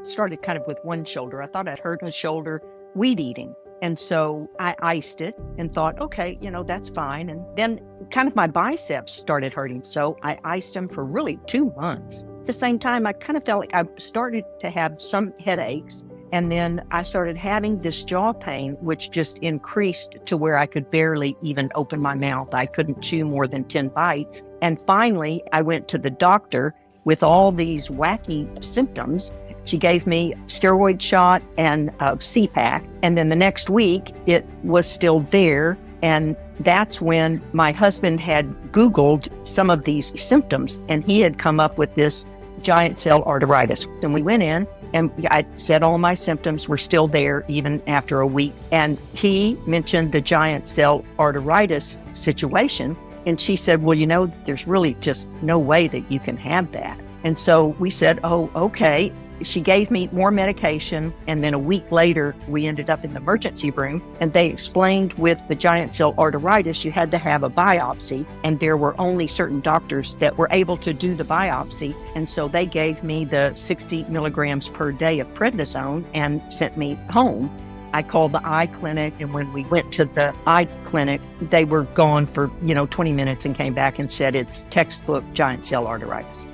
started kind of with one shoulder. I thought I'd hurt my shoulder weed eating. And so I iced it and thought, okay, that's fine. And then kind of my biceps started hurting. So I iced them for really 2 months. At the same time, I kind of felt like I started to have some headaches. And then I started having this jaw pain, which just increased to where I could barely even open my mouth. I couldn't chew more than 10 bites. And finally, I went to the doctor with all these wacky symptoms. She gave me a steroid shot and a CPAC. And then the next week, it was still there. And that's when my husband had Googled some of these symptoms, and he had come up with this giant cell arteritis. And we went in, and I said all my symptoms were still there even after a week. And he mentioned the giant cell arteritis situation. And she said, well, there's really just no way that you can have that. And so we said, oh, okay. She gave me more medication. And then a week later, we ended up in the emergency room. And they explained with the giant cell arteritis, you had to have a biopsy. And there were only certain doctors that were able to do the biopsy. And so they gave me the 60 milligrams per day of prednisone and sent me home. I called the eye clinic, and when we went to the eye clinic, they were gone for 20 minutes and came back and said it's textbook giant cell arteritis.